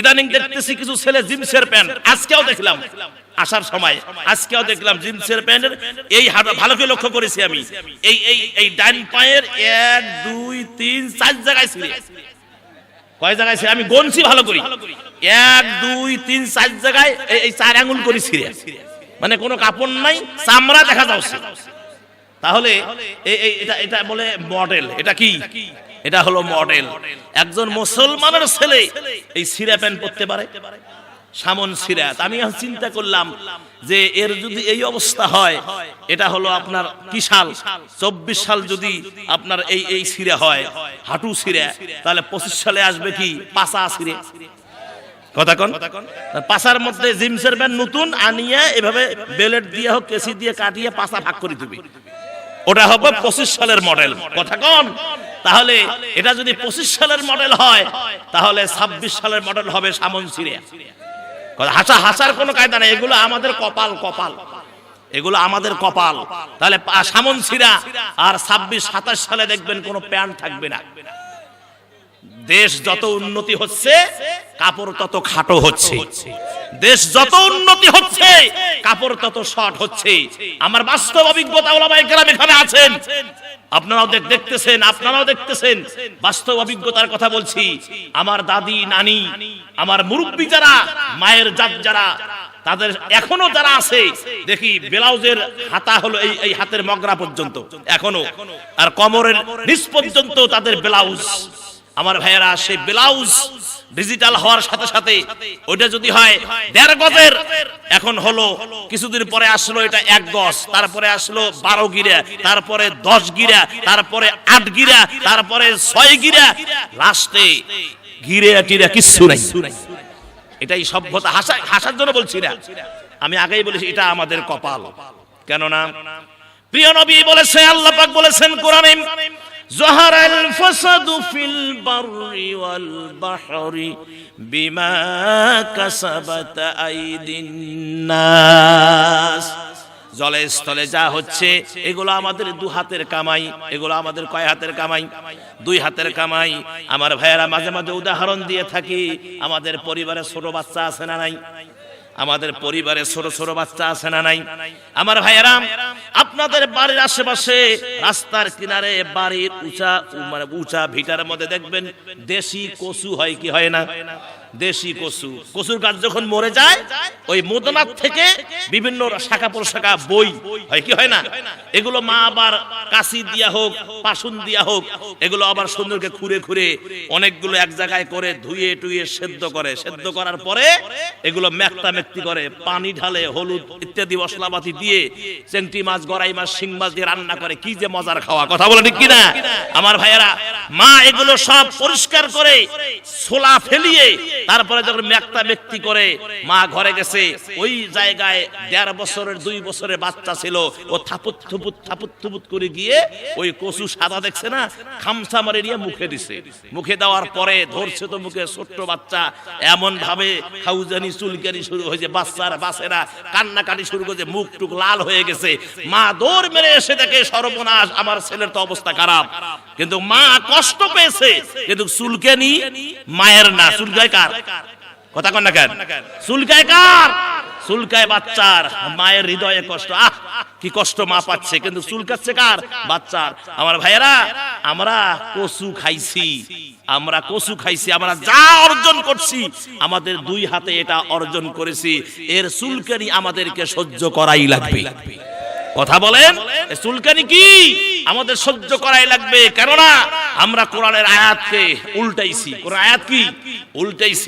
ইদানিং দেখতেছি কিছু ছেলে জিন্সের প্যান্ট, আজকেও দেখলাম আসার সময়, আজকেও দেখলাম জিন্সের প্যান্টের এই হাঁটা ভালো করে লক্ষ্য করেছি আমি, এই ডান পায়ের 1 2 3 4 জায়গায় ছিঁড়ে। কয় জায়গায় ছিঁড়ে আমি গণছি ভালো করি, 1 2 3 4 জায়গায় এই 4 আঙ্গুল করে ছিঁড়ে, মানে কোনো কাপড় নাই, চামড়া দেখা যাচ্ছে। তাহলে এটা বলে মডেল। এটা কি? এটা হলো মডেল। একজন মুসলমানের ছেলে এই সিরা প্যান্ট পরতে পারে, সামন সিরাত। আমি চিন্তা করলাম যে এর যদি এই অবস্থা হয়, এটা হলো আপনার কি সাল, 24 সাল যদি আপনার এই সিরা হয়, হাঁটু সিরা, তাহলে 25 সালে আসবে কি পাছা সিরে। কথা কোন পাছার মধ্যে জিন্সের প্যান্ট নতুন আনিয়ে এভাবে বেলেট দিয়ে হোক কেসি দিয়ে কাটিয়ে পাছা ভাগ করে দিবে, ওটা হবে 25 সালের মডেল। কথা কোন? তাহলে এটা যদি 25 সালের মডেল হয়, তাহলে 26 সালের মডেল হবে সামন সিরে। হাসার কোনো কায়দা নেই, এগুলো আমাদের কপাল, এগুলো আমাদের কপাল। তাহলে সামন সিরা আর 26 27 সালে দেখবেন কোনো প্যান্ট থাকবে না। দেশ যত উন্নতি হচ্ছে কাপড় তত খাটো হচ্ছে, দেশ যত উন্নতি হচ্ছে কাপড় তত শর্ট হচ্ছে। আমার বাস্তব অভিজ্ঞতা, ওলামায়ে কেরাম এখানে আছেন, আপনারাও দেখতেছেন, আপনারাও দেখতেছেন, বাস্তব অভিজ্ঞতার কথা বলছি। আমার দাদি নানি, আমার মুরব্বি যারা, মায়ের জাত যারা, তাদের এখনো যারা আছে দেখি ব্লাউজের হাতা হলো এই হাতের মগরা পর্যন্ত এখনো, আর কোমরের নিচ পর্যন্ত তাদের ব্লাউজ। আমার ভাইয়েরা, সেই ব্লাউজ ডিজিটাল হওয়ার সাথে সাথে ওইটা যদি হয় 1.5 গজের, এখন হলো কিছুদিন পরে আসলো এটা 1 গজ, তারপরে আসলো 12 গিরা, তারপরে 10 গিরা, তারপরে 8 গিরা, তারপরে 6 গিরা, লাস্টে গিরা টিরা কিচ্ছু নাই। এটাই সভ্যতা। হাসার জন্য বলছি না, আমি আগেই বলেছি এটা আমাদের কপাল। কেননা প্রিয় নবী বলেছে, আল্লাহ পাক বলেছেন কোরআনে, যাহারাল ফাসাদু ফিল বাররি ওয়াল বাহরি বিমা কাসাবাত আইদিন নাস। জলে স্থলে যা হচ্ছে এগুলো আমাদের 2 হাতের কামাই। এগুলো আমাদের কয় হাতের কামাই? 2 হাতের কামাই। আমার ভাইয়েরা, মাঝে মাঝে উদাহরণ দিয়ে থাকি, আমাদের পরিবারে ছোট বাচ্চা আছে না নাই? আমাদের পরিবারে ছোট ছোট বাচ্চা আছে না নাই? আমার ভাইয়েরা, আপনাদের বাড়ির আশেপাশে রাস্তার কিনারে বাড়ির উঁচা ভিটার মধ্যে দেখবেন দেশি কচু হয় কি হয় না? দেশি কচুর গাছ যখন মরে যায়, ওই মোদনার থেকে বিভিন্ন শাখা প্রশাখা বই হয় কি হয় না? এগুলো মা আবার কাশি দিয়া হোক, পাসুন দিয়া হোক, এগুলো আবার সুন্দরকে খুঁড়ে খুঁড়ে অনেকগুলো এক জায়গায় করে ধুয়ে টুয়ে সেদ্ধ করে। সেদ্ধ করার পরে এগুলো মেক্তা মেক্তি করে, পানি ঢালে, হলুদ ইত্যাদি মশলাপাতি দিয়ে চেংটি মাছ, গড়াই মাছ, শিং মাছ দিয়ে রান্না করে। কি যে মজার খাওয়া, কথা বলে ঠিক কিনা? আমার ভাইয়েরা, মা এগুলো সব পরিষ্কার করে ছোলা ফেলিয়ে তারপরে যখন মেক্তা মেক্তি করে মা ঘরে গেছে, ওই জায়গায় 1.5 বছরের 2 বছরের বাচ্চা ছিল, ও থাপুত থুপুত করে গিয়ে ওই কচু সাদা দেখছে না, খামসা মারে নিয়ে মুখে দিছে। মুখে দেওয়ার পরে ধরছে তো মুখে, ছোট্ট বাচ্চা এমন ভাবে খাউজানি চুলকানি শুরু হয়েছে, বাচ্চারা কান্নাকাটি শুরু করেছে, মুখ টুক লাল হয়ে গেছে। মা দৌড় মেরে এসে দেখে সর্বনাশ, আমার ছেলের তো অবস্থা খারাপ। কিন্তু মা কষ্ট পেয়েছে, কিন্তু চুলকানি মায়ের না, চুলকায় কার? কথা কন না কেন? চুলকায় কার? চুলকায় বাচ্চার। মায়ের হৃদয়ে কষ্ট, কি কষ্ট মা পাচ্ছে, কিন্তু চুলকাচ্ছে কার? বাচ্চার। আমার ভাইয়েরা, আমরা কচু খাইছি, আমরা যা অর্জন করছি আমাদের 2 হাতে এটা অর্জন করেছি। এর চুলকানি আমাদেরকে সহ্য করাই লাগবে। কথা বলেন, চুলকানি কি আমাদের সহ্য করাই লাগবে। কেননা আমরা কোরআনের আয়াতকে উল্টাইছি। কোরআন আয়াত কি উল্টাইছি?